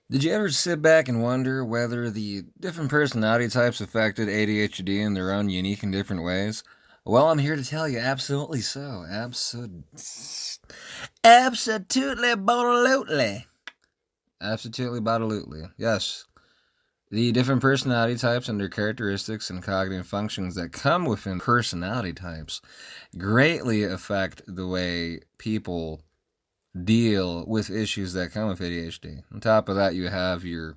Did you ever sit back and wonder whether the different personality types affected ADHD in their own unique and different ways? Well, I'm here to tell you absolutely so. Absolutely, absolutely. Absolutely, absolutely. Yes. The different personality types and their characteristics and cognitive functions that come within personality types greatly affect the way people deal with issues that come with ADHD. On top of that, you have your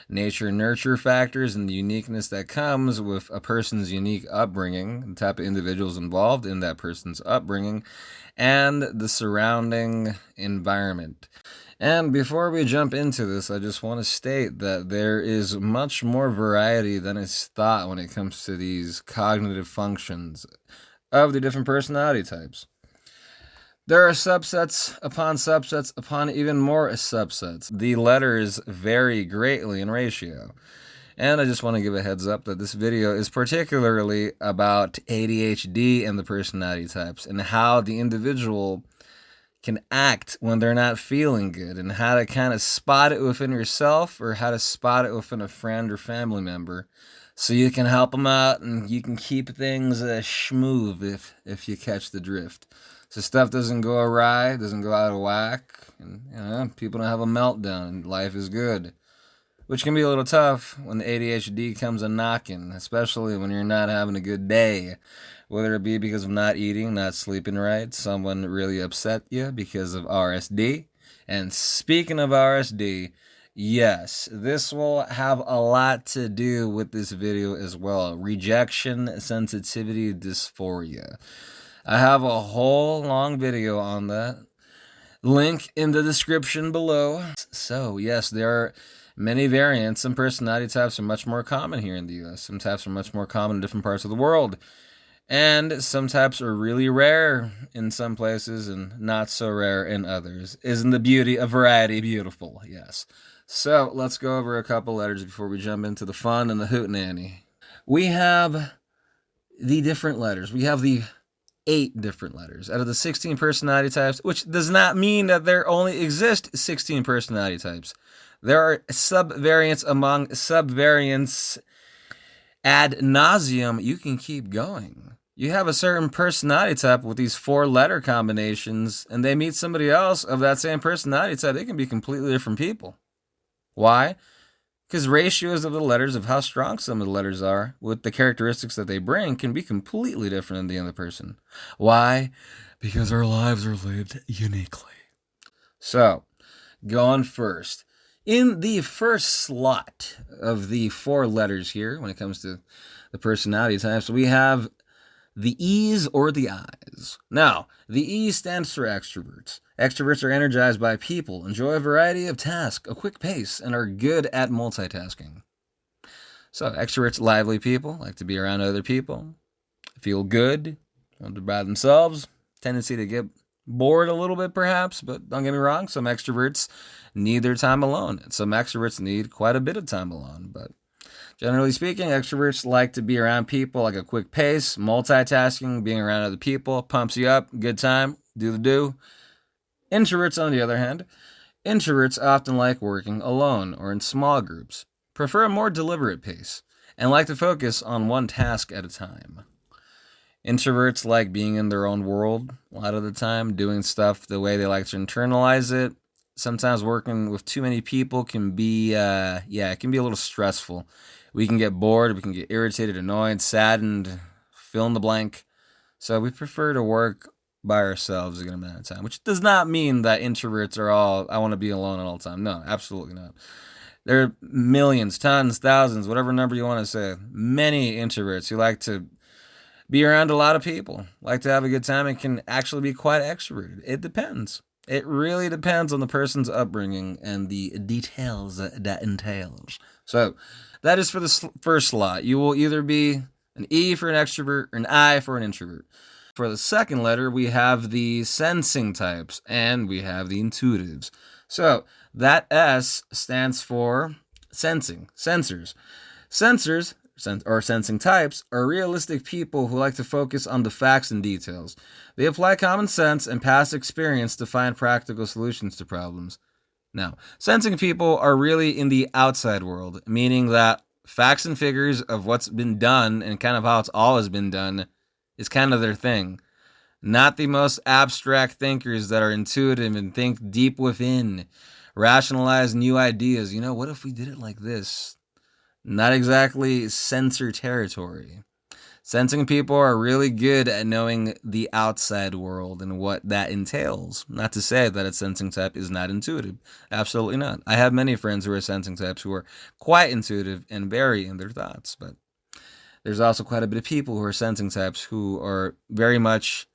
nature and nurture factors and the uniqueness that comes with a person's unique upbringing, the type of individuals involved in that person's upbringing, and the surrounding environment. And before we jump into this, I just want to state that there is much more variety than is thought when it comes to these cognitive functions of the different personality types. There are subsets upon even more subsets. The letters vary greatly in ratio. And I just want to give a heads up that this video is particularly about ADHD and the personality types and how the individual can act when they're not feeling good and how to kind of spot it within yourself or how to spot it within a friend or family member so you can help them out and you can keep things smooth if you catch the drift. So stuff doesn't go awry, doesn't go out of whack, and people don't have a meltdown and life is good. Which can be a little tough when the ADHD comes a knocking, especially when you're not having a good day. Whether it be because of not eating, not sleeping right, someone really upset you because of RSD. And speaking of RSD, yes, this will have a lot to do with this video as well. Rejection sensitivity dysphoria. I have a whole long video on that. Link in the description below. So, yes, there are many variants. Some personality types are much more common here in the US. Some types are much more common in different parts of the world. And some types are really rare in some places and not so rare in others. Isn't the beauty of variety beautiful? Yes. So, let's go over a couple letters before we jump into the fun and the hootenanny. We have the different letters. We have the 8 different letters out of the 16 personality types, which does not mean that there only exist 16 personality types. There are subvariants among subvariants ad nauseum. You can keep going. You have a certain personality type with these 4-letter combinations, and they meet somebody else of that same personality type. They can be completely different people. Why? Because ratios of the letters, of how strong some of the letters are, with the characteristics that they bring, can be completely different than the other person. Why? Because our lives are lived uniquely. So, going first. In the first slot of the 4 letters here, when it comes to the personality types, we have the E's or the I's. Now, the E stands for extroverts. Extroverts are energized by people, enjoy a variety of tasks, a quick pace, and are good at multitasking. So, extroverts, lively people, like to be around other people, feel good, want to be by themselves, tendency to get bored a little bit perhaps, but don't get me wrong, some extroverts need their time alone. Some extroverts need quite a bit of time alone, but generally speaking, extroverts like to be around people, like a quick pace, multitasking, being around other people, pumps you up, good time, do the do. Introverts, on the other hand, introverts often like working alone or in small groups, prefer a more deliberate pace, and like to focus on one task at a time. Introverts like being in their own world a lot of the time, doing stuff the way they like to internalize it. Sometimes working with too many people can be, it can be a little stressful. We can get bored, we can get irritated, annoyed, saddened, fill in the blank. So we prefer to work by ourselves a good amount of time, which does not mean that introverts are all, I want to be alone all the time. No, absolutely not. There are millions, tons, thousands, whatever number you want to say, many introverts who like to be around a lot of people, like to have a good time, and can actually be quite extroverted. It depends. It really depends on the person's upbringing and the details that entails. So that is for the first slot. You will either be an E for an extrovert or an I for an introvert. For the second letter, we have the sensing types and we have the intuitives. So that S stands for sensing, sensors. Sensors, or sensing types, are realistic people who like to focus on the facts and details. They apply common sense and past experience to find practical solutions to problems. Now, sensing people are really in the outside world, meaning that facts and figures of what's been done and kind of how it's always been done is kind of their thing. Not the most abstract thinkers that are intuitive and think deep within, rationalize new ideas. What if we did it like this? Not exactly sensor territory. Sensing people are really good at knowing the outside world and what that entails. Not to say that a sensing type is not intuitive. Absolutely not. I have many friends who are sensing types who are quite intuitive and very in their thoughts. But there's also quite a bit of people who are sensing types who are very much,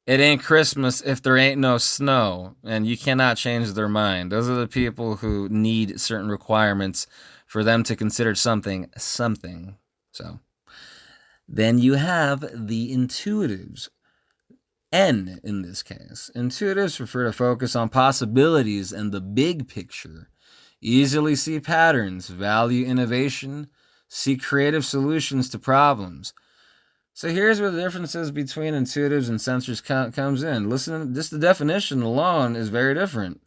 it ain't Christmas if there ain't no snow, and you cannot change their mind. Those are the people who need certain requirements for them to consider something. So then you have the intuitives. N in this case. Intuitives prefer to focus on possibilities and the big picture, easily see patterns, value innovation, see creative solutions to problems. So here's where the differences between intuitives and sensors comes in. Listen, just the definition alone is very different.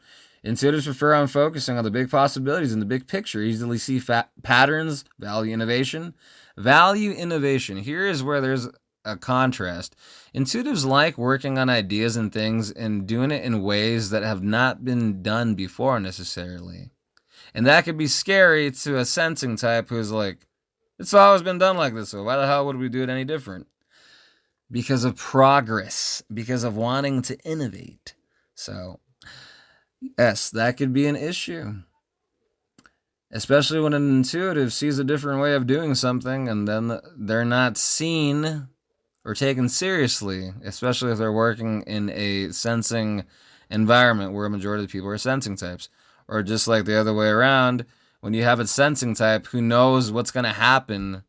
Intuitives prefer on focusing on the big possibilities and the big picture, easily see patterns, value innovation. Value innovation. Here is where there's a contrast. Intuitives like working on ideas and things and doing it in ways that have not been done before necessarily. And that could be scary to a sensing type who's like, it's always been done like this, so why the hell would we do it any different? Because of progress, because of wanting to innovate. So, yes, that could be an issue. Especially when an intuitive sees a different way of doing something and then they're not seen or taken seriously, especially if they're working in a sensing environment where a majority of people are sensing types. Or just like the other way around, when you have a sensing type who knows what's going to happen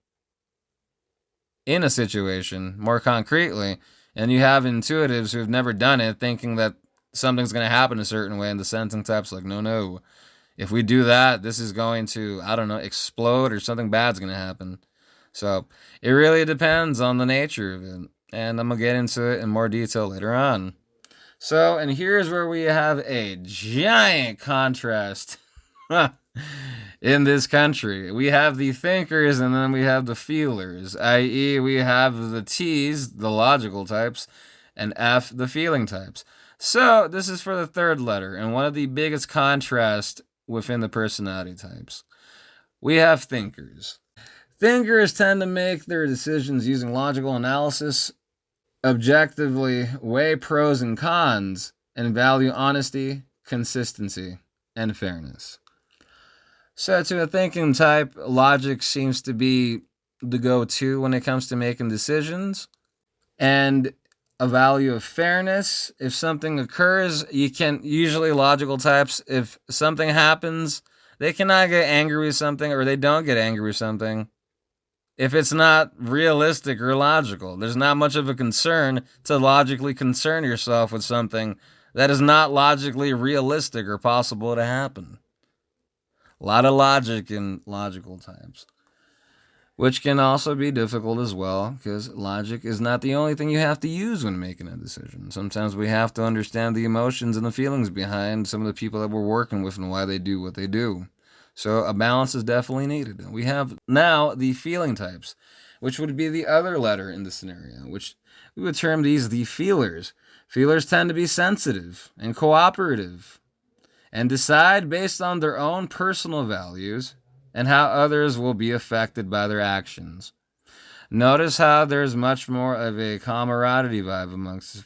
in a situation more concretely, and you have intuitives who have never done it thinking that something's going to happen a certain way, and the sensing type's like, no. If we do that, this is going to, explode or something bad's going to happen. So it really depends on the nature of it. And I'm going to get into it in more detail later on. So, and here's where we have a giant contrast in this country. We have the thinkers and then we have the feelers, i.e. we have the T's, the logical types, and F, the feeling types. So this is for the third letter, and one of the biggest contrasts within the personality types. We have thinkers. Thinkers tend to make their decisions using logical analysis, objectively weigh pros and cons, and value honesty, consistency, and fairness. So to a thinking type, logic seems to be the go-to when it comes to making decisions. And a value of fairness. If something occurs, usually logical types, if something happens, they cannot get angry with something, or they don't get angry with something if it's not realistic or logical. There's not much of a concern to logically concern yourself with something that is not logically realistic or possible to happen. A lot of logic in logical types, which can also be difficult as well, because logic is not the only thing you have to use when making a decision. Sometimes we have to understand the emotions and the feelings behind some of the people that we're working with and why they do what they do. So a balance is definitely needed. We have now the feeling types, which would be the other letter in the scenario, which we would term these the feelers. Feelers tend to be sensitive and cooperative and decide based on their own personal values and how others will be affected by their actions. Notice how there's much more of a camaraderie vibe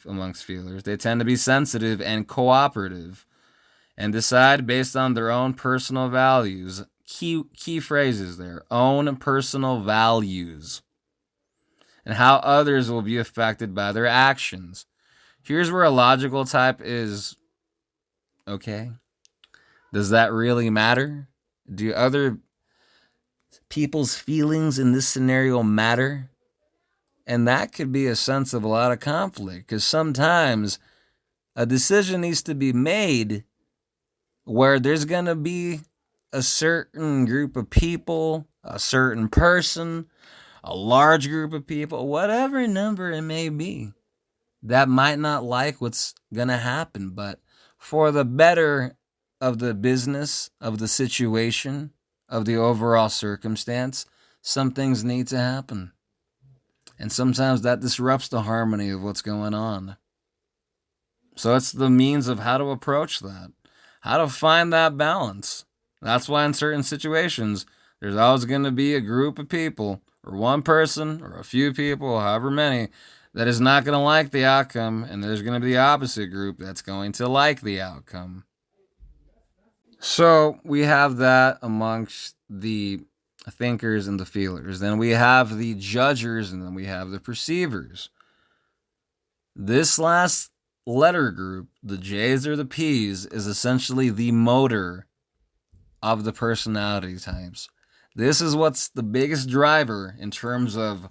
amongst feelers. They tend to be sensitive and cooperative and decide based on their own personal values. Key phrases there. Own personal values. And how others will be affected by their actions. Here's where a logical type is, okay, does that really matter? Do other people's feelings in this scenario matter? And that could be a sense of a lot of conflict, because sometimes a decision needs to be made where there's going to be a certain group of people, a certain person, a large group of people, whatever number it may be, that might not like what's going to happen. But for the better of the business, of the situation, of the overall circumstance, some things need to happen. And sometimes that disrupts the harmony of what's going on. So it's the means of how to approach that, how to find that balance. That's why in certain situations, there's always going to be a group of people, or one person, or a few people, however many, that is not going to like the outcome, and there's going to be the opposite group that's going to like the outcome. So we have that amongst the thinkers and the feelers. Then we have the judgers, and then we have the perceivers. This last letter group, the J's or the P's, is essentially the motor of the personality types. This is what's the biggest driver in terms of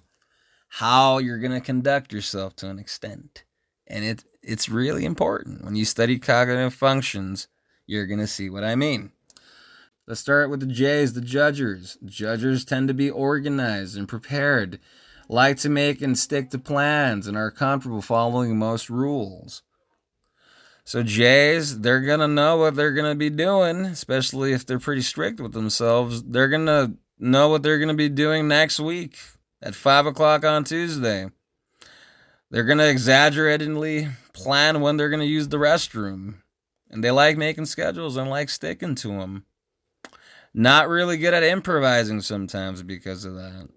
how you're going to conduct yourself to an extent. And it's really important. When you study cognitive functions, you're going to see what I mean. Let's start with the J's, the judgers. Judgers tend to be organized and prepared, like to make and stick to plans, and are comfortable following most rules. So J's, they're going to know what they're going to be doing, especially if they're pretty strict with themselves. They're going to know what they're going to be doing next week at 5 o'clock on Tuesday. They're going to exaggeratedly plan when they're going to use the restroom. And they like making schedules and like sticking to them. Not really good at improvising sometimes because of that.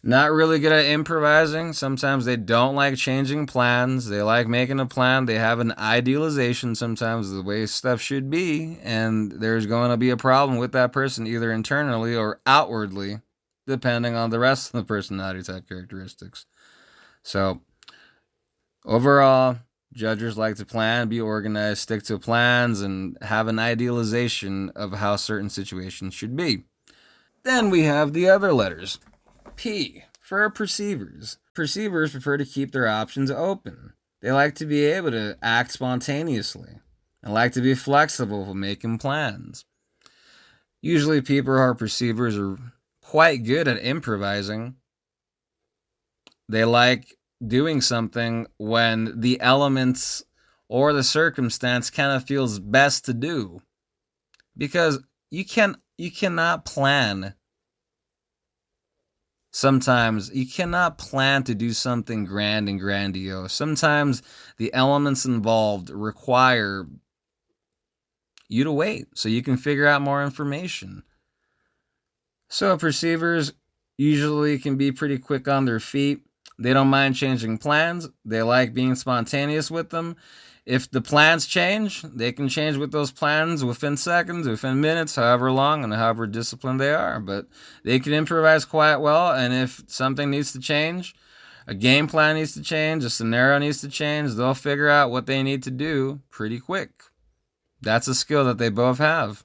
Not really good at improvising. Sometimes they don't like changing plans. They like making a plan. They have an idealization sometimes of the way stuff should be. And there's going to be a problem with that person either internally or outwardly, depending on the rest of the personality type characteristics. So, overall, judgers like to plan, be organized, stick to plans, and have an idealization of how certain situations should be. Then we have the other letters. P, for perceivers. Perceivers prefer to keep their options open. They like to be able to act spontaneously and like to be flexible when making plans. Usually people who are perceivers are quite good at improvising. They like doing something when the elements or the circumstance kind of feels best to do. Because you cannot plan. Sometimes you cannot plan to do something grand and grandiose. Sometimes the elements involved require you to wait so you can figure out more information. So perceivers usually can be pretty quick on their feet. They don't mind changing plans. They like being spontaneous with them. If the plans change, they can change with those plans within seconds, within minutes, however long and however disciplined they are. But they can improvise quite well, and if something needs to change, a game plan needs to change, a scenario needs to change, they'll figure out what they need to do pretty quick. That's a skill that they both have.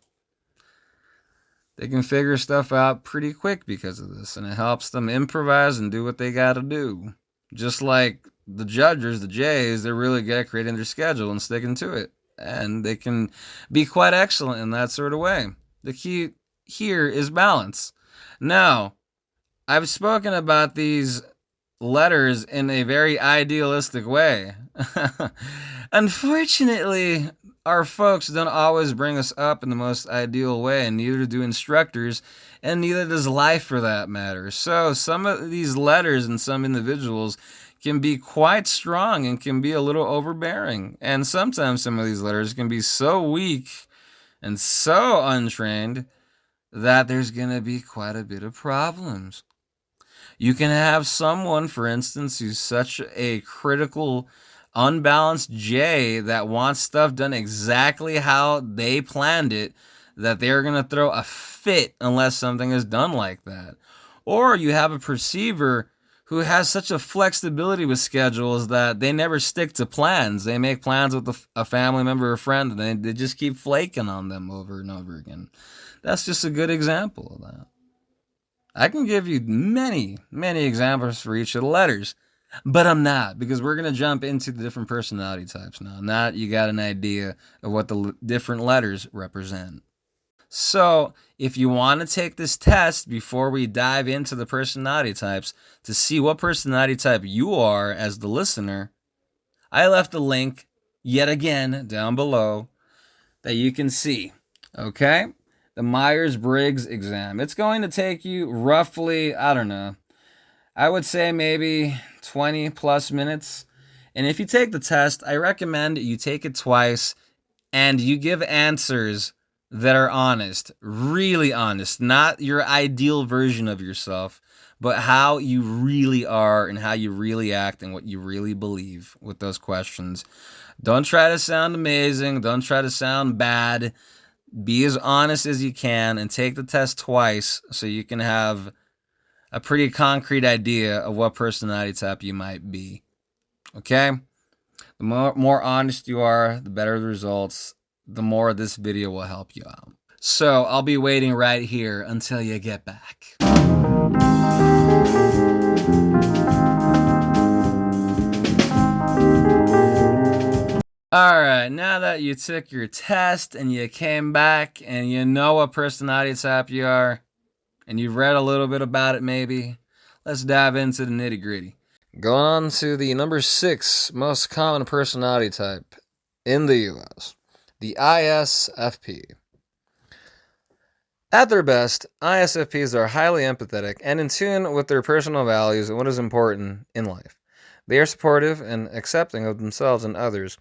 They can figure stuff out pretty quick because of this, and it helps them improvise and do what they got to do. Just like the judgers, the J's, they're really good at creating their schedule and sticking to it. And they can be quite excellent in that sort of way. The key here is balance. Now, I've spoken about these letters in a very idealistic way. Unfortunately, our folks don't always bring us up in the most ideal way, and neither do instructors, and neither does life for that matter. So some of these letters in some individuals can be quite strong and can be a little overbearing. And sometimes some of these letters can be so weak and so untrained that there's going to be quite a bit of problems. You can have someone, for instance, who's such a critical, unbalanced J that wants stuff done exactly how they planned it, that they're going to throw a fit unless something is done like that. Or you have a perceiver who has such a flexibility with schedules that they never stick to plans. They make plans with a family member or friend, and they just keep flaking on them over and over again. That's just a good example of that. I can give you many, many examples for each of the letters, but I'm not, because we're going to jump into the different personality types now. Now you got an idea of what the different letters represent. So if you want to take this test before we dive into the personality types to see what personality type you are as the listener, I left a link yet again down below that you can see. Okay? The Myers-Briggs exam. It's going to take you roughly, I don't know, I would say maybe 20 plus minutes. And if you take the test, I recommend you take it twice and you give answers that are honest, really honest, not your ideal version of yourself, but how you really are and how you really act and what you really believe with those questions. Don't try to sound amazing. Don't try to sound bad. Be as honest as you can and take the test twice so you can have a pretty concrete idea of what personality type you might be. Okay? The more honest you are, the better the results, the more this video will help you out. So I'll be waiting right here until you get back. Alright, now that you took your test and you came back and you know what personality type you are, and you've read a little bit about it maybe, let's dive into the nitty gritty. Going on to the number 6 most common personality type in the US, the ISFP. At their best, ISFPs are highly empathetic and in tune with their personal values and what is important in life. They are supportive and accepting of themselves and others,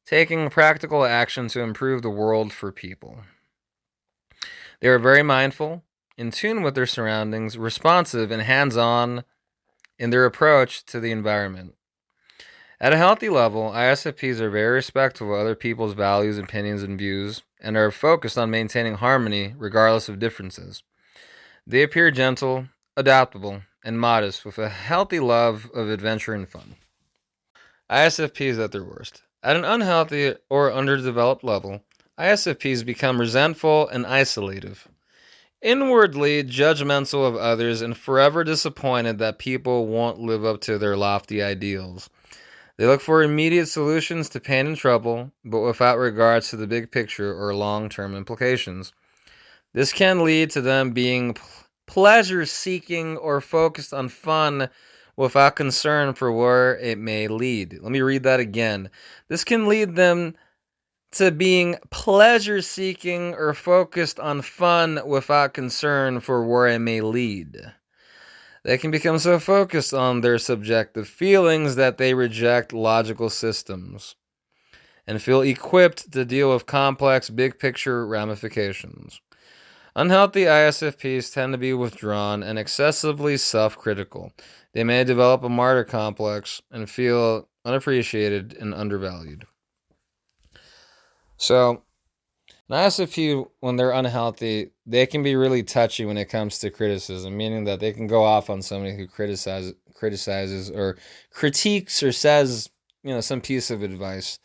taking practical action to improve the world for people. They are very mindful, in tune with their surroundings, responsive and hands-on in their approach to the environment. At a healthy level, ISFPs are very respectful of other people's values, opinions, and views, and are focused on maintaining harmony regardless of differences. They appear gentle, adaptable, and modest with a healthy love of adventure and fun. ISFPs at their worst. At an unhealthy or underdeveloped level, ISFPs become resentful and isolative, inwardly judgmental of others, and forever disappointed that people won't live up to their lofty ideals. They look for immediate solutions to pain and trouble, but without regards to the big picture or long-term implications. This can lead to them being pleasure-seeking or focused on fun without concern for where it may lead. Let me read that again. This can lead them to being pleasure-seeking or focused on fun without concern for where it may lead. They can become so focused on their subjective feelings that they reject logical systems and feel equipped to deal with complex big-picture ramifications. Unhealthy ISFPs tend to be withdrawn and excessively self-critical. They may develop a martyr complex and feel unappreciated and undervalued. So, an ISFP, when they're unhealthy, they can be really touchy when it comes to criticism, meaning that they can go off on somebody who criticizes or critiques or says, some piece of advice.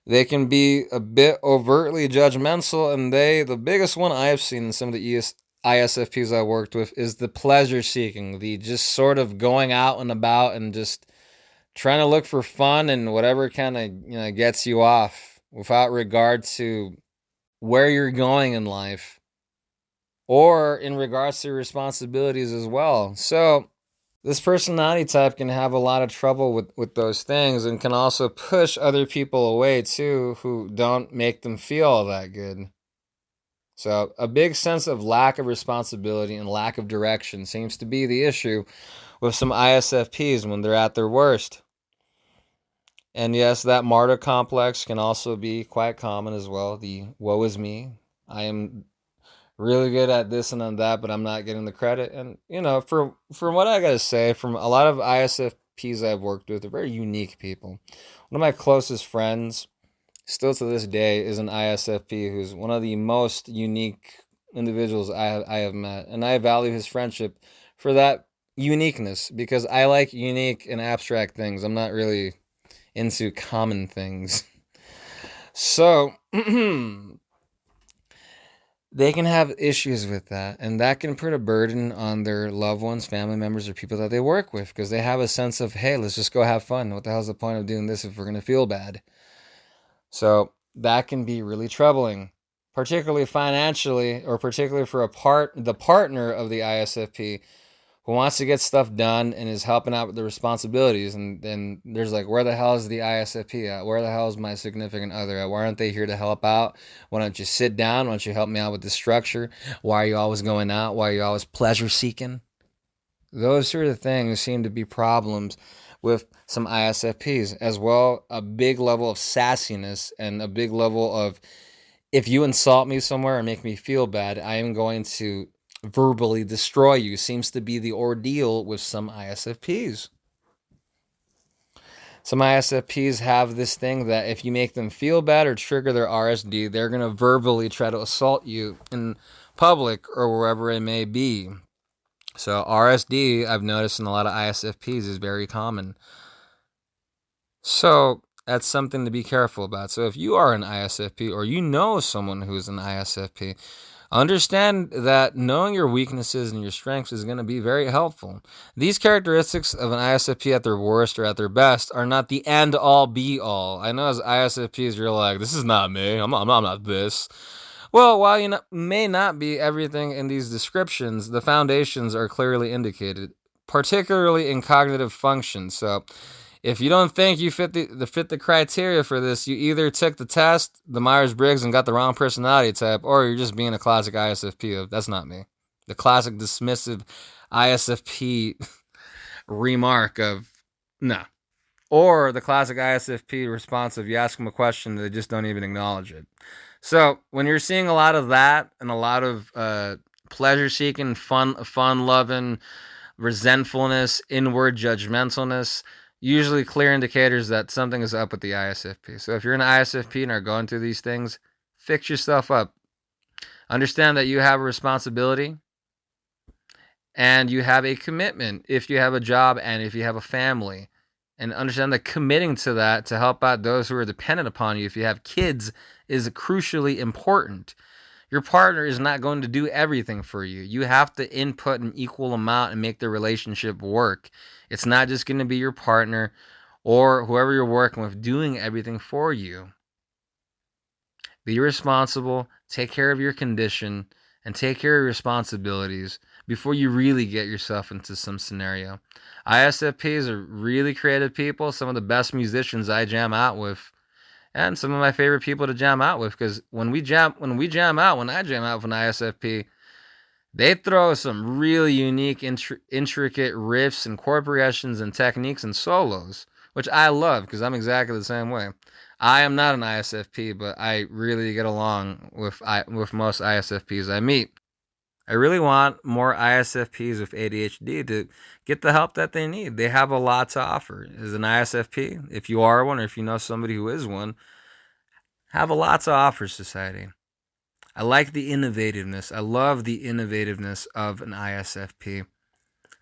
They can be a bit overtly judgmental, and the biggest one I have seen in some of the ISFPs I worked with is the pleasure seeking, the just sort of going out and about and just trying to look for fun and whatever kind of gets you off without regard to where you're going in life or in regards to responsibilities as well. So this personality type can have a lot of trouble with those things and can also push other people away too who don't make them feel that good. So a big sense of lack of responsibility and lack of direction seems to be the issue with some ISFPs when they're at their worst. And yes, that martyr complex can also be quite common as well. The woe is me. I am really good at this and on that, but I'm not getting the credit. And, from what I got to say, from a lot of ISFPs I've worked with, they're very unique people. One of my closest friends, still to this day, is an ISFP who's one of the most unique individuals I have met. And I value his friendship for that uniqueness because I like unique and abstract things. I'm not really into common things. So, they can have issues with that, and that can put a burden on their loved ones, family members, or people that they work with because they have a sense of, hey, let's just go have fun. What the hell's the point of doing this if we're going to feel bad? So that can be really troubling, particularly financially or particularly for the partner of the ISFP who wants to get stuff done and is helping out with the responsibilities. And then there's like, where the hell is the ISFP at? Where the hell is my significant other at? Why aren't they here to help out? Why don't you sit down? Why don't you help me out with the structure? Why are you always going out? Why are you always pleasure seeking? Those sort of things seem to be problems with some ISFPs, as well. A big level of sassiness and a big level of, if you insult me somewhere and make me feel bad, I am going to verbally destroy you, seems to be the ordeal with some ISFPs. Some ISFPs have this thing that if you make them feel bad or trigger their RSD, they're going to verbally try to assault you in public or wherever it may be. So RSD, I've noticed in a lot of ISFPs, is very common. So that's something to be careful about. So if you are an ISFP or you know someone who's an ISFP, understand that knowing your weaknesses and your strengths is going to be very helpful. These characteristics of an ISFP at their worst or at their best are not the end-all, be-all. I know as ISFPs, you're like, this is not me. I'm not this. Well, while you may not be everything in these descriptions, the foundations are clearly indicated, particularly in cognitive function. So if you don't think you fit the criteria for this, you either took the test, the Myers-Briggs, and got the wrong personality type, or you're just being a classic ISFP of, that's not me. The classic dismissive ISFP remark of, nah. Or the classic ISFP response of, you ask them a question, they just don't even acknowledge it. So when you're seeing a lot of that and a lot of pleasure-seeking, fun-loving, resentfulness, inward judgmentalness, usually clear indicators that something is up with the ISFP. So if you're an ISFP and are going through these things, fix yourself up. Understand that you have a responsibility and you have a commitment if you have a job and if you have a family. And understand that committing to that to help out those who are dependent upon you, if you have kids, is crucially important. Your partner is not going to do everything for you. You have to input an equal amount and make the relationship work. It's not just going to be your partner or whoever you're working with doing everything for you. Be responsible, take care of your condition, and take care of your responsibilities before you really get yourself into some scenario. ISFPs are really creative people, some of the best musicians I jam out with, and some of my favorite people to jam out with, because when I jam out with an ISFP, they throw some really unique, intricate riffs and chord progressions and techniques and solos, which I love because I'm exactly the same way. I am not an ISFP, but I really get along with most ISFPs I meet. I really want more ISFPs with ADHD to get the help that they need. They have a lot to offer. As an ISFP, if you are one or if you know somebody who is one, have a lot to offer society. I like the innovativeness. I love the innovativeness of an ISFP.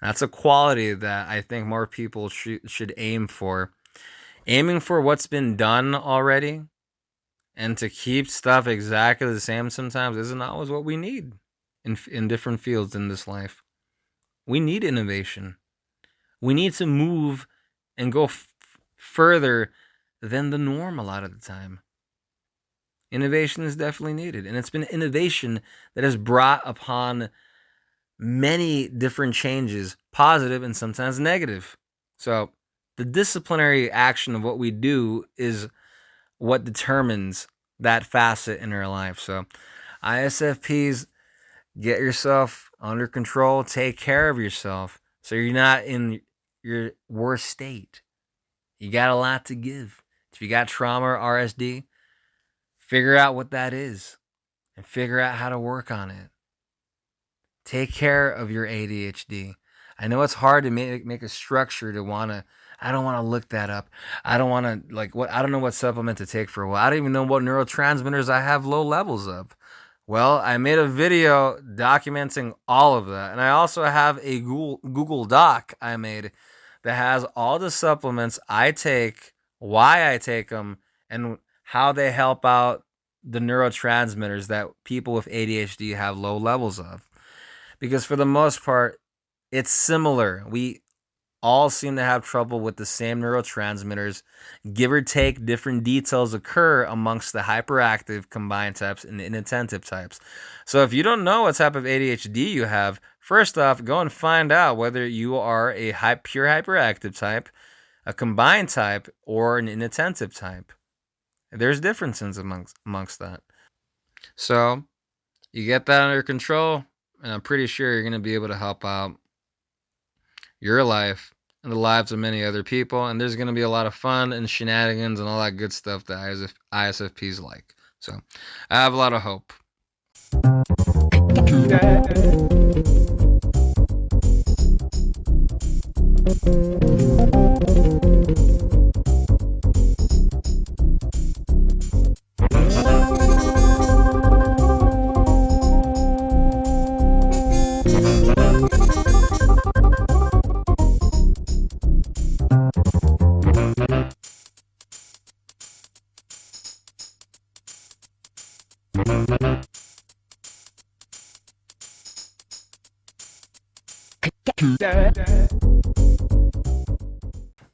That's a quality that I think more people should aim for. Aiming for what's been done already and to keep stuff exactly the same sometimes isn't always what we need in different fields in this life. We need innovation. We need to move and go further than the norm a lot of the time. Innovation is definitely needed, and it's been innovation that has brought upon many different changes, positive and sometimes negative. So the disciplinary action of what we do is what determines that facet in our life. So ISFPs, get yourself under control, take care of yourself so you're not in your worst state. You got a lot to give. If you got trauma or RSD, figure out what that is and figure out how to work on it. Take care of your ADHD. I know it's hard to make a structure to want to, I don't want to look that up. I don't want to, I don't know what supplement to take for a while. I don't even know what neurotransmitters I have low levels of. Well, I made a video documenting all of that. And I also have a Google Doc I made that has all the supplements I take, why I take them, and how they help out the neurotransmitters that people with ADHD have low levels of. Because for the most part, it's similar. We all seem to have trouble with the same neurotransmitters. Give or take, different details occur amongst the hyperactive combined types and the inattentive types. So if you don't know what type of ADHD you have, first off, go and find out whether you are a pure hyperactive type, a combined type, or an inattentive type. There's differences amongst that. So you get that under control, and I'm pretty sure you're going to be able to help out your life and the lives of many other people, and there's going to be a lot of fun and shenanigans and all that good stuff that ISFPs like. So I have a lot of hope.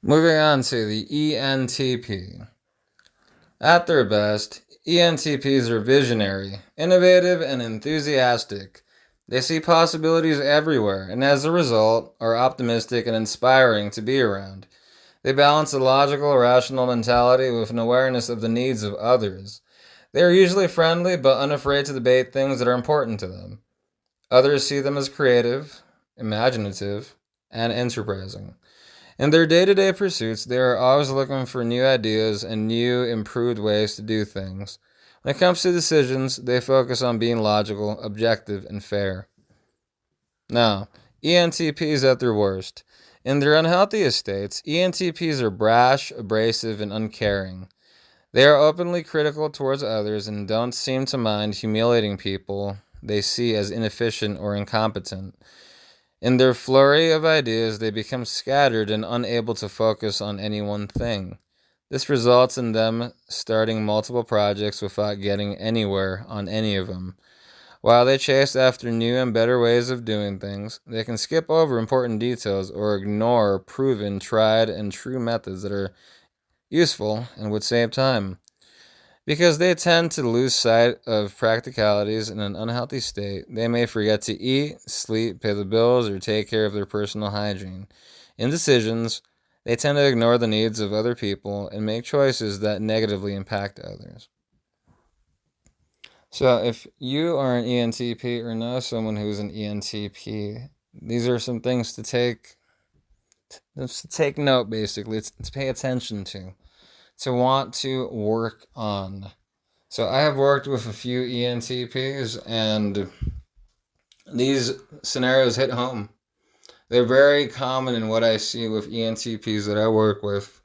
Moving on to the ENTP. At their best, ENTPs are visionary, innovative, and enthusiastic. They see possibilities everywhere, and as a result, are optimistic and inspiring to be around. They balance a logical, rational mentality with an awareness of the needs of others. They are usually friendly, but unafraid to debate things that are important to them. Others see them as creative, imaginative, and enterprising. In their day-to-day pursuits, they are always looking for new ideas and new, improved ways to do things. When it comes to decisions, they focus on being logical, objective, and fair. Now, ENTPs at their worst. In their unhealthiest states, ENTPs are brash, abrasive, and uncaring. They are openly critical towards others and don't seem to mind humiliating people they see as inefficient or incompetent. In their flurry of ideas, they become scattered and unable to focus on any one thing. This results in them starting multiple projects without getting anywhere on any of them. While they chase after new and better ways of doing things, they can skip over important details or ignore proven, tried, and true methods that are useful and would save time. Because they tend to lose sight of practicalities in an unhealthy state, they may forget to eat, sleep, pay the bills, or take care of their personal hygiene. In decisions, they tend to ignore the needs of other people and make choices that negatively impact others. So if you are an ENTP or know someone who's an ENTP, these are some things to take note, basically, to pay attention to want to work on. So I have worked with a few ENTPs, and these scenarios hit home. They're very common in what I see with ENTPs that I work with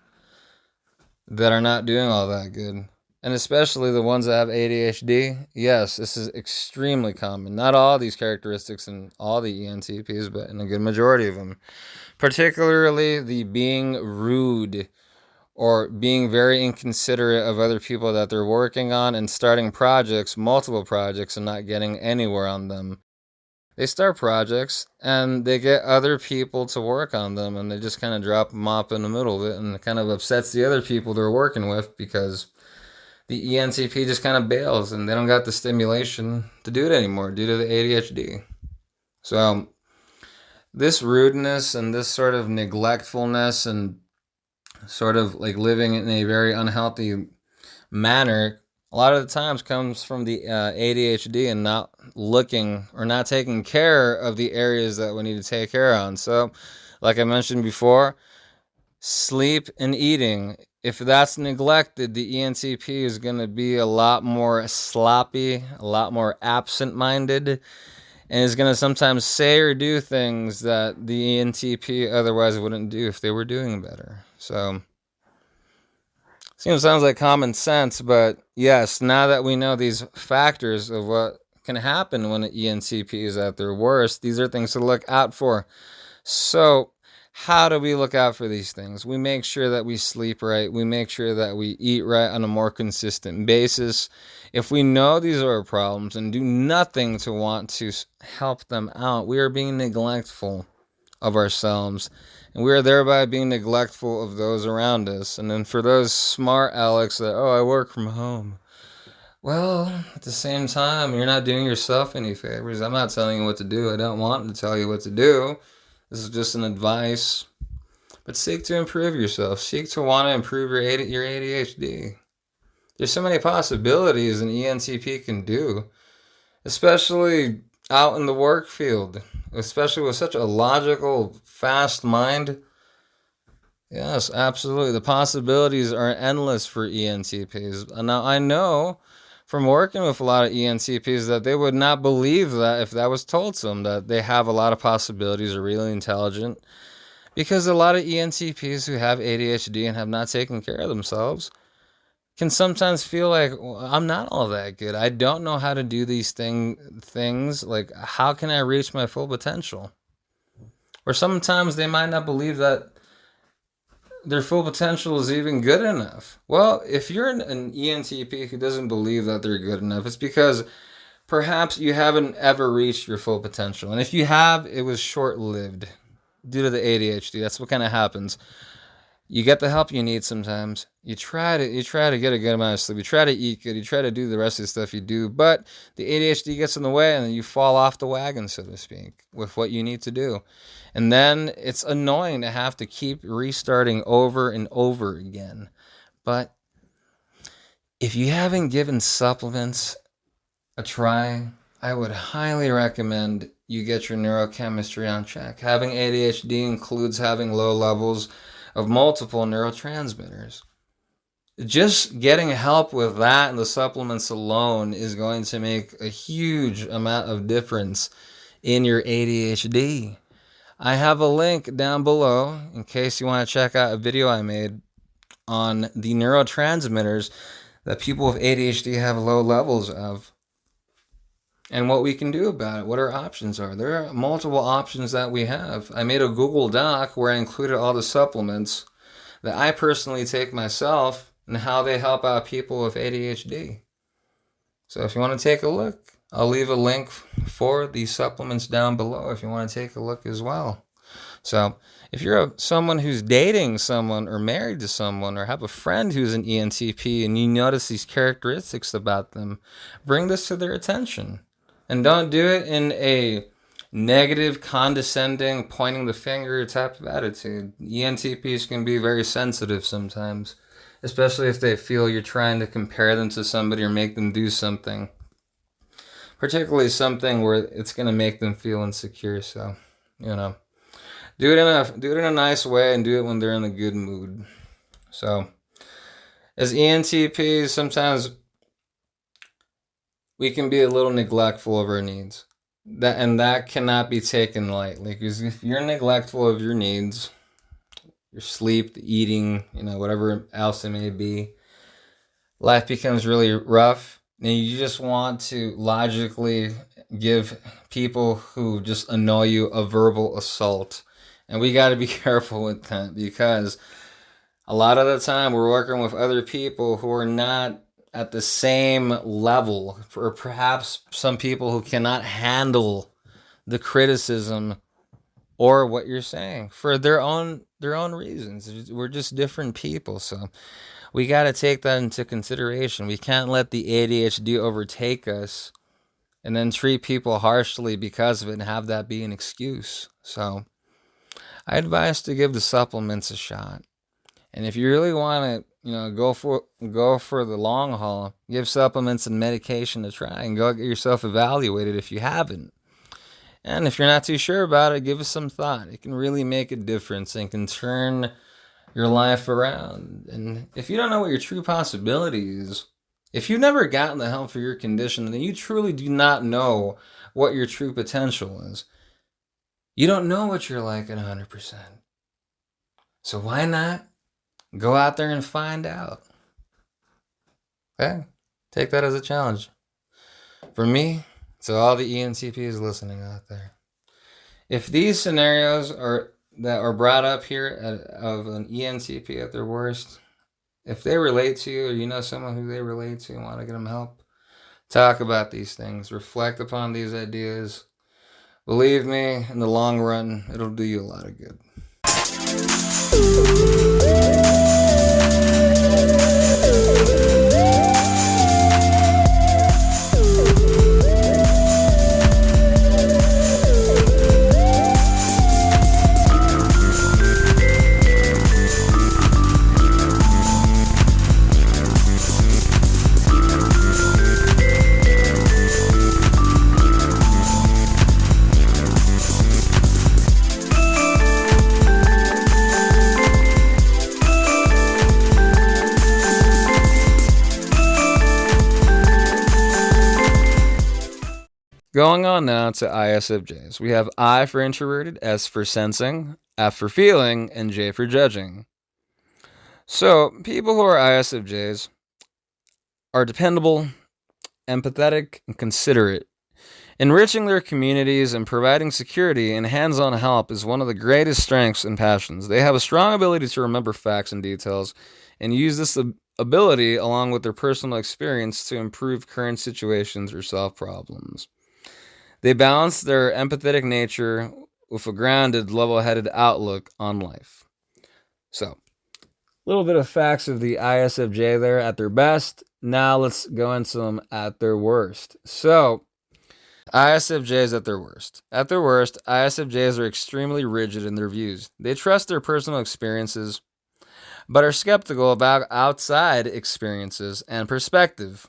that are not doing all that good. And especially the ones that have ADHD. Yes, this is extremely common. Not all these characteristics in all the ENTPs, but in a good majority of them. Particularly the being rude or being very inconsiderate of other people that they're working on and starting projects, multiple projects, and not getting anywhere on them. They start projects and they get other people to work on them, and they just kind of drop them off in the middle of it, and it kind of upsets the other people they're working with because the ENTP just kind of bails and they don't got the stimulation to do it anymore due to the ADHD. So this rudeness and this sort of neglectfulness and sort of like living in a very unhealthy manner a lot of the times comes from the ADHD and not looking or not taking care of the areas that we need to take care on. So like I mentioned before, sleep and eating, if that's neglected, the ENTP is going to be a lot more sloppy, a lot more absent-minded, and is going to sometimes say or do things that the ENTP otherwise wouldn't do if they were doing better. So, sounds like common sense, but yes, now that we know these factors of what can happen when an ENTP is at their worst, these are things to look out for. So, how do we look out for these things? We make sure that we sleep right. We make sure that we eat right on a more consistent basis. If we know these are our problems and do nothing to want to help them out, we are being neglectful of ourselves And we are thereby being neglectful of those around us. And then for those smart Alex that, I work from home. Well, at the same time, you're not doing yourself any favors. I'm not telling you what to do. I don't want to tell you what to do. This is just an advice. But seek to improve yourself. Seek to want to improve your ADHD. There's so many possibilities an ENTP can do, especially out in the work field, especially with such a logical, fast mind. Yes, absolutely. The possibilities are endless for ENTPs. Now, I know from working with a lot of ENTPs that they would not believe that if that was told to them, that they have a lot of possibilities, are really intelligent. Because a lot of ENTPs who have ADHD and have not taken care of themselves can sometimes feel like, I'm not all that good. I don't know how to do these things. Like, how can I reach my full potential? Or sometimes they might not believe that their full potential is even good enough. Well, if you're an ENTP who doesn't believe that they're good enough, it's because perhaps you haven't ever reached your full potential. And if you have, it was short-lived due to the ADHD. That's what kind of happens. You get the help you need sometimes. You try to get a good amount of sleep. You try to eat good. You try to do the rest of the stuff you do. But the ADHD gets in the way and then you fall off the wagon, so to speak, with what you need to do. And then it's annoying to have to keep restarting over and over again. But if you haven't given supplements a try, I would highly recommend you get your neurochemistry on check. Having ADHD includes having low levels of multiple neurotransmitters. Just getting help with that and the supplements alone is going to make a huge amount of difference in your ADHD. I have a link down below in case you want to check out a video I made on the neurotransmitters that people with ADHD have low levels of and what we can do about it, what our options are. There are multiple options that we have. I made a Google Doc where I included all the supplements that I personally take myself and how they help out people with ADHD. So if you want to take a look, I'll leave a link for these supplements down below if you want to take a look as well. So if you're someone who's dating someone or married to someone or have a friend who's an ENTP and you notice these characteristics about them, bring this to their attention. And don't do it in a negative, condescending, pointing the finger type of attitude. ENTPs can be very sensitive sometimes, especially if they feel you're trying to compare them to somebody or make them do something. Particularly something where it's going to make them feel insecure. So, do it in a nice way and do it when they're in a good mood. So, as ENTPs, sometimes we can be a little neglectful of our needs. That cannot be taken lightly, because if you're neglectful of your needs, your sleep, the eating, whatever else it may be, life becomes really rough. And you just want to logically give people who just annoy you a verbal assault. And we got to be careful with that, because a lot of the time we're working with other people who are not at the same level, or perhaps some people who cannot handle the criticism or what you're saying for their own reasons. We're just different people, so we got to take that into consideration. We can't let the ADHD overtake us and then treat people harshly because of it and have that be an excuse. So I advise to give the supplements a shot. And if you really want to, go for the long haul, give supplements and medication a try and go get yourself evaluated if you haven't. And if you're not too sure about it, give it some thought. It can really make a difference and can turn your life around. And if you don't know what your true possibility is, if you've never gotten the help for your condition, then you truly do not know what your true potential is. You don't know what you're like at 100%. So why not go out there and find out? Okay? Take that as a challenge. For me, to all the ENTPs listening out there, if these scenarios that are brought up here of an ENTP at their worst, if they relate to you or you know someone who they relate to and want to get them help, talk about these things. Reflect upon these ideas. Believe me, in the long run, it'll do you a lot of good. Going on now to ISFJs. We have I for introverted, S for sensing, F for feeling, and J for judging. So, people who are ISFJs are dependable, empathetic, and considerate. Enriching their communities and providing security and hands-on help is one of the greatest strengths and passions. They have a strong ability to remember facts and details and use this ability along with their personal experience to improve current situations or solve problems. They balance their empathetic nature with a grounded, level-headed outlook on life. So, a little bit of facts of the ISFJ there at their best. Now let's go into them at their worst. So, ISFJs at their worst. At their worst, ISFJs are extremely rigid in their views. They trust their personal experiences, but are skeptical about outside experiences and perspective.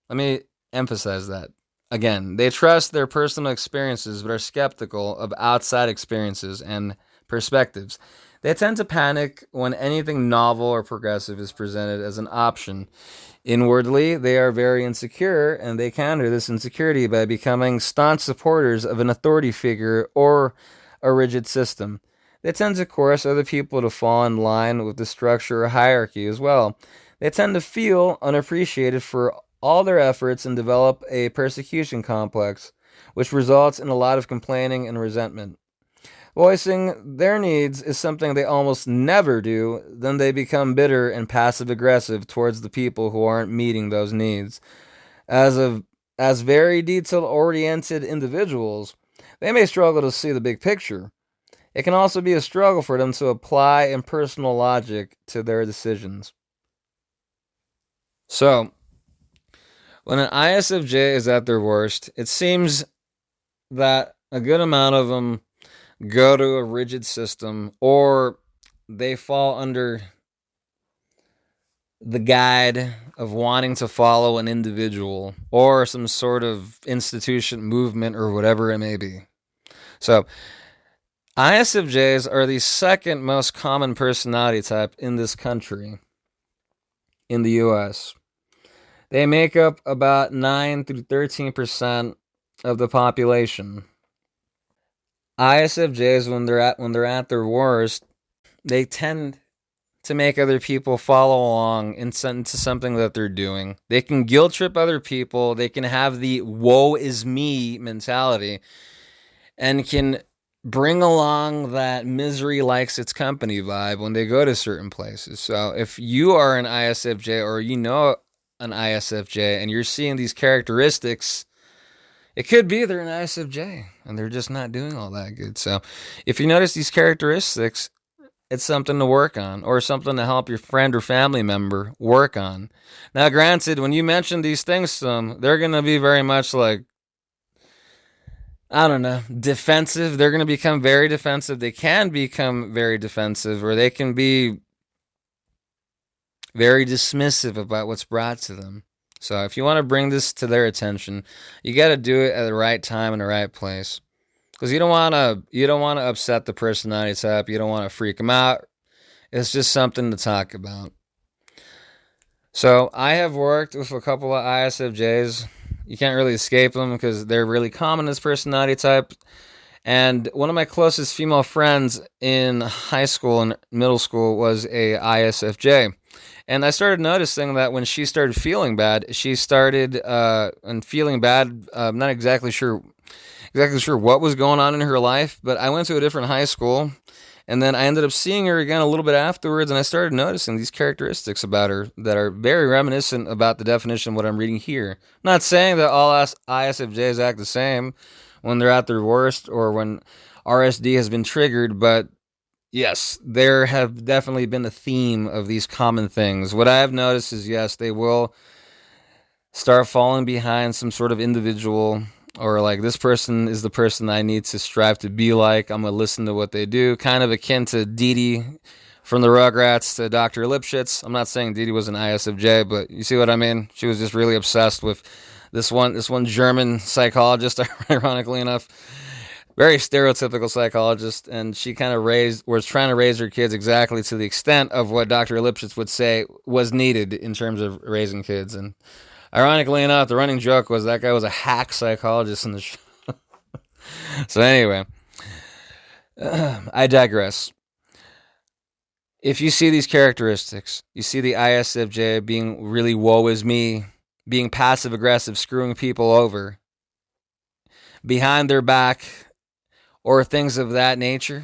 Let me emphasize that. Again, they trust their personal experiences, but are skeptical of outside experiences and perspectives. They tend to panic when anything novel or progressive is presented as an option. Inwardly, they are very insecure, and they counter this insecurity by becoming staunch supporters of an authority figure or a rigid system. They tend to coerce other people to fall in line with the structure or hierarchy as well. They tend to feel unappreciated for all their efforts and develop a persecution complex, which results in a lot of complaining and resentment. Voicing their needs is something they almost never do, then they become bitter and passive-aggressive towards the people who aren't meeting those needs. As very detail-oriented individuals, they may struggle to see the big picture. It can also be a struggle for them to apply impersonal logic to their decisions. So, when an ISFJ is at their worst, it seems that a good amount of them go to a rigid system, or they fall under the guide of wanting to follow an individual or some sort of institution, movement, or whatever it may be. So, ISFJs are the second most common personality type in this country, in the U.S. They make up about 9 through 13% of the population. ISFJs, when they're at their worst, they tend to make other people follow along into something that they're doing. They can guilt trip other people. They can have the woe is me mentality and can bring along that misery likes its company vibe when they go to certain places. So if you are an ISFJ or you know an ISFJ and you're seeing these characteristics, it could be they're an ISFJ and they're just not doing all that good. So if you notice these characteristics, it's something to work on or something to help your friend or family member work on. Now, granted, when you mention these things to them, they're going to be very much like, I don't know, defensive. They're going to become very defensive. They can become very defensive, or they can be very dismissive about what's brought to them. So if you want to bring this to their attention, you got to do it at the right time and the right place. Because you don't want to upset the personality type. You don't want to freak them out. It's just something to talk about. So I have worked with a couple of ISFJs. You can't really escape them because they're really common as personality type. And one of my closest female friends in high school and middle school was a ISFJ. And I started noticing that when she started feeling bad, and feeling bad. I'm not exactly sure what was going on in her life, but I went to a different high school, and then I ended up seeing her again a little bit afterwards, and I started noticing these characteristics about her that are very reminiscent about the definition of what I'm reading here. I'm not saying that all ISFJs act the same when they're at their worst or when RSD has been triggered, but Yes, there have definitely been a theme of these common things. What I have noticed is, yes, they will start falling behind some sort of individual, or like, this person is the person I need to strive to be like. I'm going to listen to what they do. Kind of akin to Dee Dee from the Rugrats to Dr. Lipschitz. I'm not saying Dee Dee was an ISFJ, but you see what I mean? She was just really obsessed with this one German psychologist, ironically enough. Very stereotypical psychologist, and she kind of was trying to raise her kids exactly to the extent of what Dr. Lipschitz would say was needed in terms of raising kids. And ironically enough, the running joke was that guy was a hack psychologist in the show. So anyway, I digress. If you see these characteristics, you see the ISFJ being really woe is me, being passive aggressive, screwing people over behind their back, or things of that nature,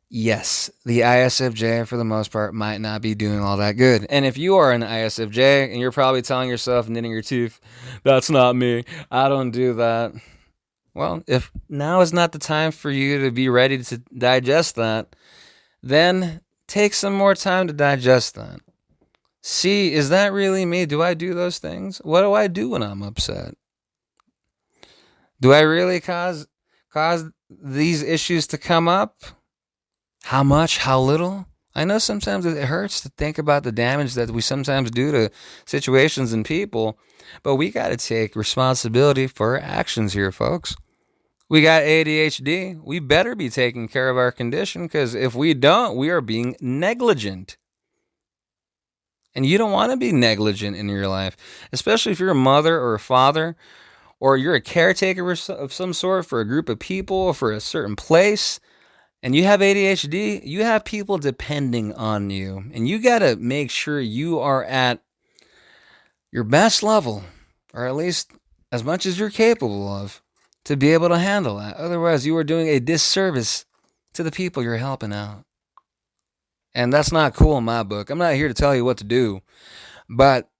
yes, the ISFJ, for the most part, might not be doing all that good. And if you are an ISFJ, and you're probably telling yourself, knitting your teeth, that's not me, I don't do that. Well, if now is not the time for you to be ready to digest that, then take some more time to digest that. See, is that really me? Do I do those things? What do I do when I'm upset? Do I really cause these issues to come up? How much? How little? I know sometimes it hurts to think about the damage that we sometimes do to situations and people, but we got to take responsibility for our actions here, folks. We got ADHD. We better be taking care of our condition, because if we don't, we are being negligent. And you don't want to be negligent in your life, especially if you're a mother or a father, or you're a caretaker of some sort for a group of people, for a certain place, and you have ADHD. You have people depending on you, and you got to make sure you are at your best level, or at least as much as you're capable of, to be able to handle that. Otherwise, you are doing a disservice to the people you're helping out. And that's not cool in my book. I'm not here to tell you what to do, but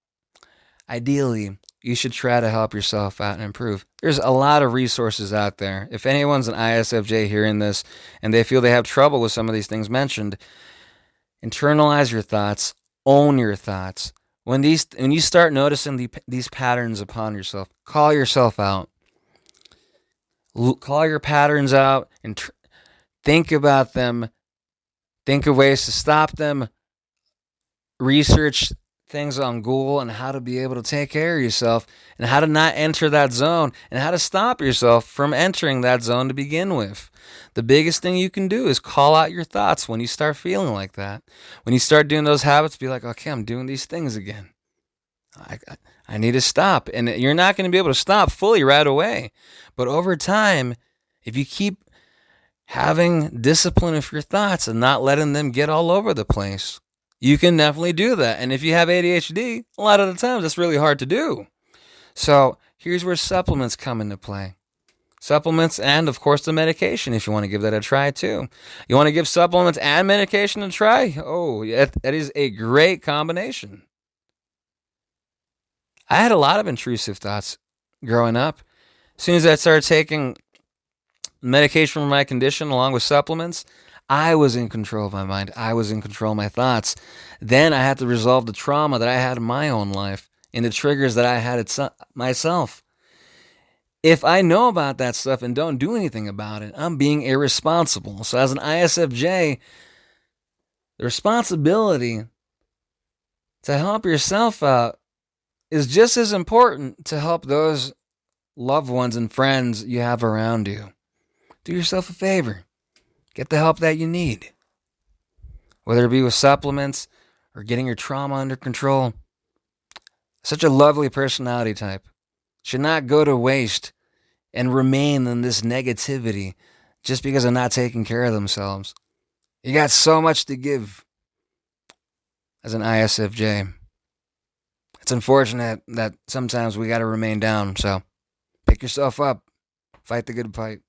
ideally, you should try to help yourself out and improve. There's a lot of resources out there. If anyone's an ISFJ hearing this and they feel they have trouble with some of these things mentioned, internalize your thoughts, own your thoughts. When you start noticing these patterns upon yourself, call yourself out. Call your patterns out and think about them. Think of ways to stop them. Research things on Google and how to be able to take care of yourself, and how to not enter that zone, and how to stop yourself from entering that zone to begin with. The biggest thing you can do is call out your thoughts when you start feeling like that. When you start doing those habits, be like, okay, I'm doing these things again. I need to stop. And you're not going to be able to stop fully right away. But over time, if you keep having discipline of your thoughts and not letting them get all over the place, you can definitely do that. And if you have ADHD, a lot of the times that's really hard to do. So here's where supplements come into play. Supplements and, of course, the medication, if you want to give that a try too. You want to give supplements and medication a try? Oh, that is a great combination. I had a lot of intrusive thoughts growing up. As soon as I started taking medication for my condition along with supplements, I was in control of my mind. I was in control of my thoughts. Then I had to resolve the trauma that I had in my own life and the triggers that I had myself. If I know about that stuff and don't do anything about it, I'm being irresponsible. So as an ISFJ, the responsibility to help yourself out is just as important to help those loved ones and friends you have around you. Do yourself a favor. Get the help that you need. Whether it be with supplements or getting your trauma under control. Such a lovely personality type should not go to waste and remain in this negativity just because of not taking care of themselves. You got so much to give as an ISFJ. It's unfortunate that sometimes we got to remain down. So pick yourself up. Fight the good fight.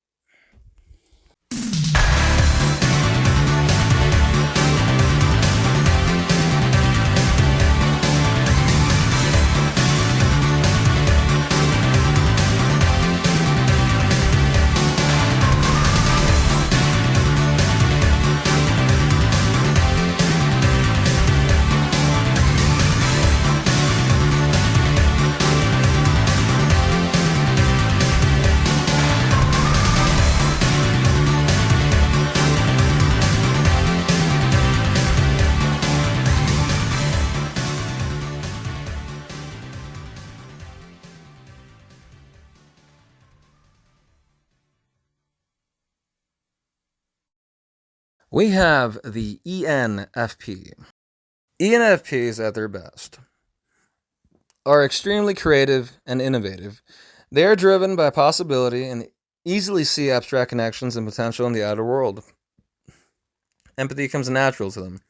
We have the ENFP. ENFPs at their best are extremely creative and innovative. They are driven by possibility and easily see abstract connections and potential in the outer world. Empathy comes natural to them.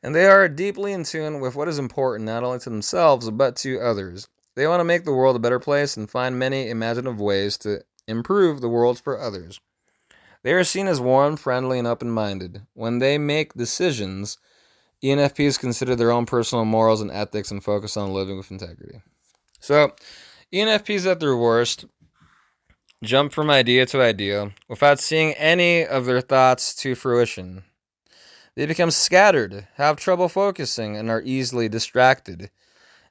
And they are deeply in tune with what is important not only to themselves but to others. They want to make the world a better place and find many imaginative ways to improve the world for others. They are seen as warm, friendly, and open-minded. When they make decisions, ENFPs consider their own personal morals and ethics and focus on living with integrity. So, ENFPs at their worst jump from idea to idea without seeing any of their thoughts to fruition. They become scattered, have trouble focusing, and are easily distracted.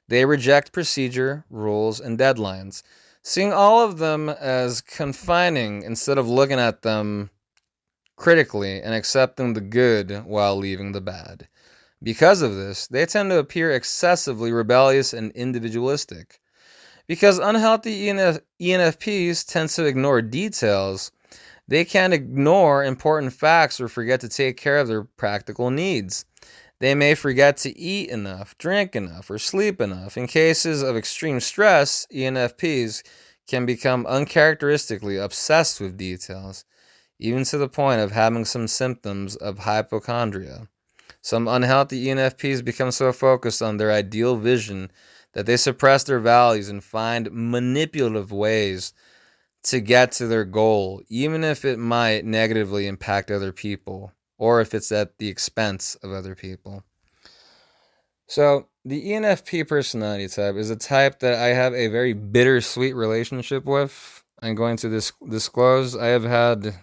They reject procedure, rules, and deadlines, seeing all of them as confining instead of looking at them critically and accepting the good while leaving the bad. Because of this, they tend to appear excessively rebellious and individualistic. Because unhealthy ENFPs tend to ignore details, they can ignore important facts or forget to take care of their practical needs. They may forget to eat enough, drink enough, or sleep enough. In cases of extreme stress, ENFPs can become uncharacteristically obsessed with details, even to the point of having some symptoms of hypochondria. Some unhealthy ENFPs become so focused on their ideal vision that they suppress their values and find manipulative ways to get to their goal, even if it might negatively impact other people or if it's at the expense of other people. So, the ENFP personality type is a type that I have a very bittersweet relationship with. I'm going to disclose I have had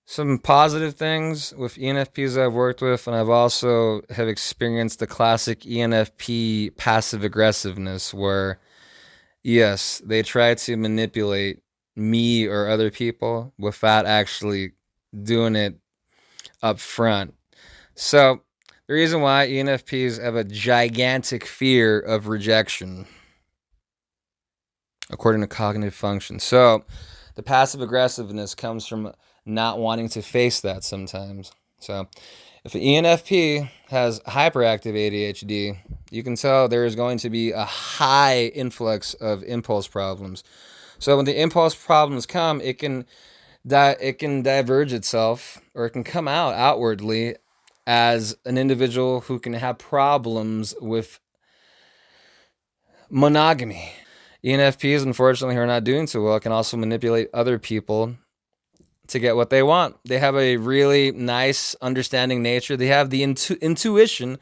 some positive things with ENFPs I've worked with, and I've also have experienced the classic ENFP passive aggressiveness where, yes, they try to manipulate me or other people without actually doing it up front. So, the reason why ENFPs have a gigantic fear of rejection, according to cognitive function. So, the passive aggressiveness comes from not wanting to face that sometimes. So, if an ENFP has hyperactive ADHD, you can tell there is going to be a high influx of impulse problems. So, when the impulse problems come, it can diverge itself, or it can come out outwardly as an individual who can have problems with monogamy. ENFPs, unfortunately, who are not doing too well, can also manipulate other people to get what they want. They have a really nice, understanding nature. They have the intuition.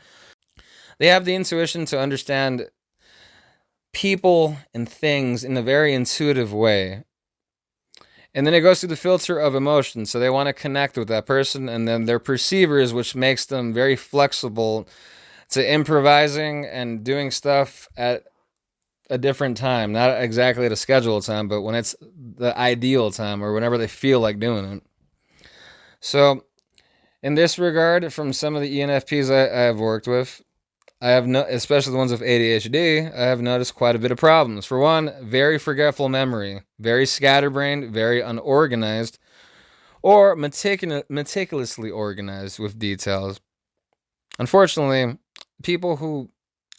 They have the intuition to understand people and things in a very intuitive way. And then it goes through the filter of emotion. So they want to connect with that person, and then they're perceivers, which makes them very flexible to improvising and doing stuff at a different time, not exactly at a scheduled time, but when it's the ideal time or whenever they feel like doing it. So, in this regard, from some of the ENFPs I have worked with, I have especially the ones with ADHD, I have noticed quite a bit of problems. For one, very forgetful memory, very scatterbrained, very unorganized, or meticulously organized with details. Unfortunately, people who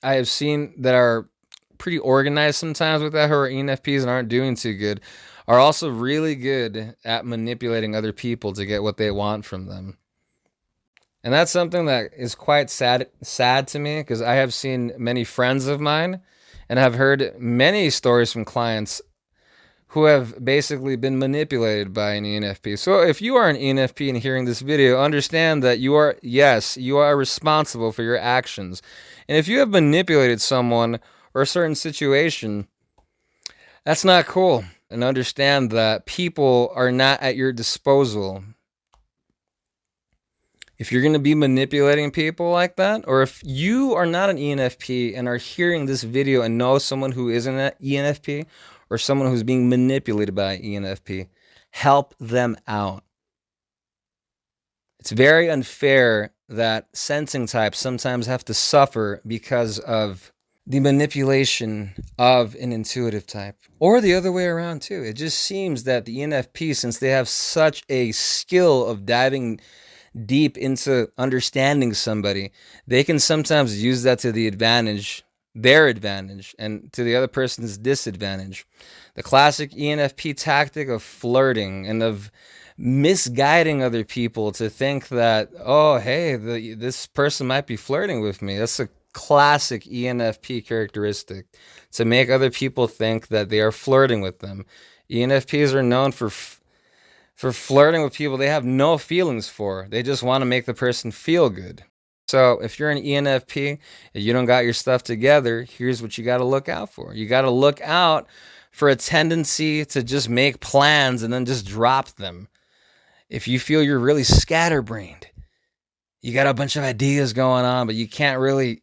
I have seen that are pretty organized sometimes with that, who are ENFPs and aren't doing too good, are also really good at manipulating other people to get what they want from them. And that's something that is quite sad to me, because I have seen many friends of mine and have heard many stories from clients who have basically been manipulated by an ENFP. So if you are an ENFP and hearing this video, understand that you are responsible for your actions. And if you have manipulated someone or a certain situation, that's not cool. And understand that people are not at your disposal. If you're going to be manipulating people like that, or if you are not an ENFP and are hearing this video and know someone who isn't an ENFP or someone who's being manipulated by an ENFP, help them out. It's very unfair that sensing types sometimes have to suffer because of the manipulation of an intuitive type, or the other way around too. It just seems that the ENFP, since they have such a skill of diving deep into understanding somebody, they can sometimes use that to their advantage, and to the other person's disadvantage. The classic ENFP tactic of flirting and of misguiding other people to think that, oh, hey, this person might be flirting with me. That's a classic ENFP characteristic, to make other people think that they are flirting with them. ENFPs are known for flirting with people they have no feelings for. They just want to make the person feel good. So if you're an ENFP and you don't got your stuff together, here's what you got to look out for. You got to look out for a tendency to just make plans and then just drop them. If you feel you're really scatterbrained, you got a bunch of ideas going on, but you can't really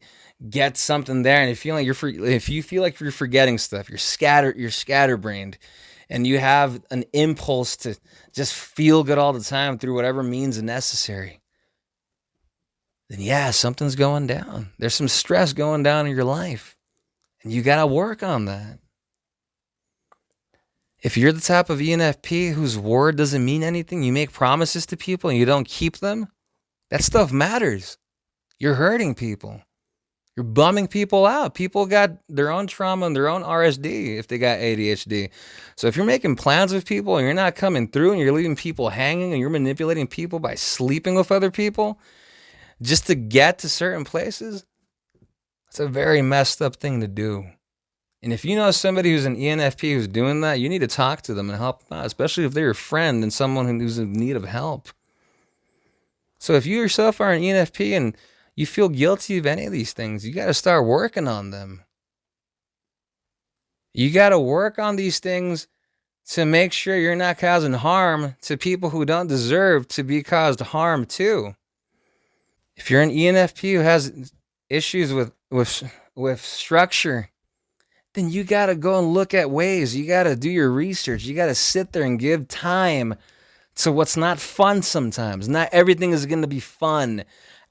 get something there, and if you feel like you're forgetting stuff, you're scatterbrained, and you have an impulse to just feel good all the time through whatever means necessary, then yeah, something's going down. There's some stress going down in your life, and you got to work on that. If you're the type of ENFP whose word doesn't mean anything, you make promises to people and you don't keep them, that stuff matters. You're hurting people. You're bumming people out. People got their own trauma and their own RSD if they got ADHD. So if you're making plans with people and you're not coming through and you're leaving people hanging and you're manipulating people by sleeping with other people just to get to certain places, it's a very messed up thing to do. And if you know somebody who's an ENFP who's doing that, you need to talk to them and help them out, especially if they're your friend and someone who's in need of help. So if you yourself are an ENFP and you feel guilty of any of these things, you got to start working on them. You got to work on these things to make sure you're not causing harm to people who don't deserve to be caused harm to. If you're an ENFP who has issues with structure, then you got to go and look at ways. You got to do your research. You got to sit there and give time to what's not fun sometimes. Not everything is going to be fun.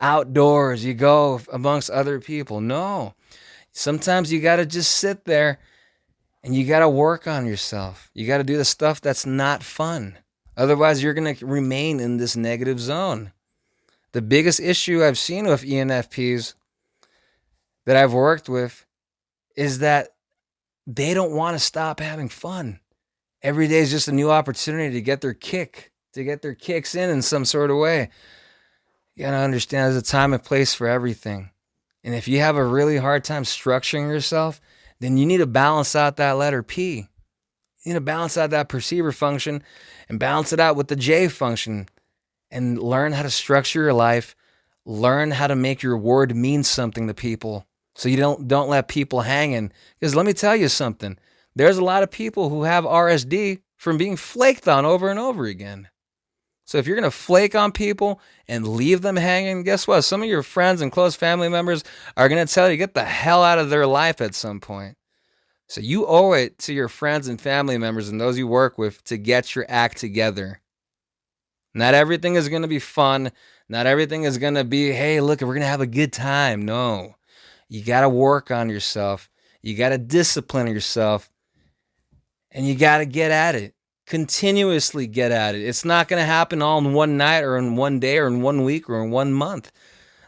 Outdoors, you go amongst other people. No. Sometimes you got to just sit there and you got to work on yourself. You got to do the stuff that's not fun. Otherwise, you're going to remain in this negative zone. The biggest issue I've seen with ENFPs that I've worked with is that they don't want to stop having fun. Every day is just a new opportunity to get their kicks in some sort of way. You gotta understand there's a time and place for everything. And if you have a really hard time structuring yourself, then you need to balance out that letter P. You need to balance out that perceiver function and balance it out with the J function and learn how to structure your life. Learn how to make your word mean something to people so you don't let people hanging. Because let me tell you something. There's a lot of people who have RSD from being flaked on over and over again. So if you're going to flake on people and leave them hanging, guess what? Some of your friends and close family members are going to tell you to get the hell out of their life at some point. So you owe it to your friends and family members and those you work with to get your act together. Not everything is going to be fun. Not everything is going to be, hey, look, we're going to have a good time. No. You got to work on yourself. You got to discipline yourself. And you got to get at it. Continuously get at it. It's not going to happen all in one night or in one day or in 1 week or in 1 month.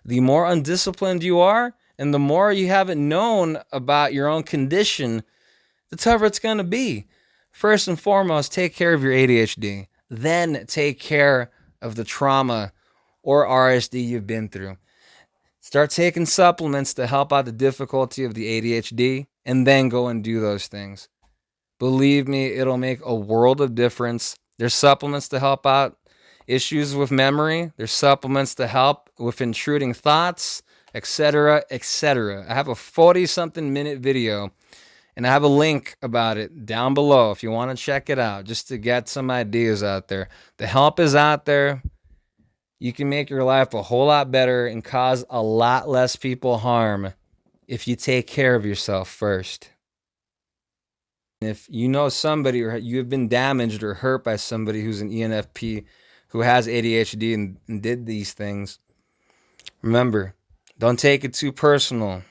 The more undisciplined you are and the more you haven't known about your own condition, the tougher it's going to be. First and foremost, take care of your ADHD. Then take care of the trauma or RSD you've been through. Start taking supplements to help out the difficulty of the ADHD and then go and do those things. Believe me, it'll make a world of difference. There's supplements to help out issues with memory. There's supplements to help with intruding thoughts, etc., etc. I have a 40-something minute video, and I have a link about it down below if you want to check it out, just to get some ideas out there. The help is out there. You can make your life a whole lot better and cause a lot less people harm if you take care of yourself first. If you know somebody or you have been damaged or hurt by somebody who's an ENFP who has ADHD and did these things, remember, don't take it too personal.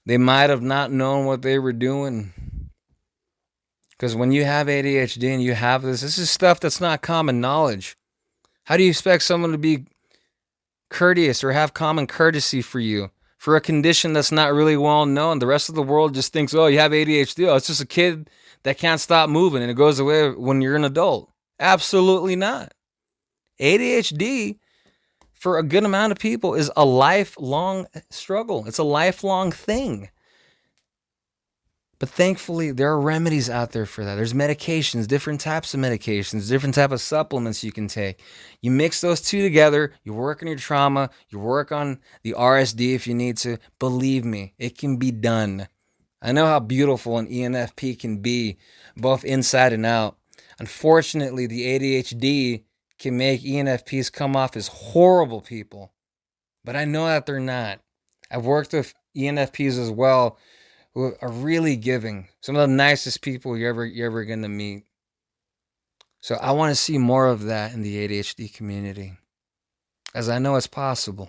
They might have not known what they were doing. Because when you have ADHD and you have this is stuff that's not common knowledge. How do you expect someone to be courteous or have common courtesy for you for a condition that's not really well known? The rest of the world just thinks, oh, you have ADHD. Oh, it's just a kid that can't stop moving and it goes away when you're an adult. Absolutely not. ADHD, for a good amount of people, is a lifelong struggle. It's a lifelong thing. But thankfully, there are remedies out there for that. There's medications, different types of medications, different type of supplements you can take. You mix those two together, you work on your trauma, you work on the RSD if you need to. Believe me, it can be done. I know how beautiful an ENFP can be, both inside and out. Unfortunately, the ADHD can make ENFPs come off as horrible people. But I know that they're not. I've worked with ENFPs as well, who are really giving. Some of the nicest people you're ever going to meet. So I want to see more of that in the ADHD community, as I know it's possible.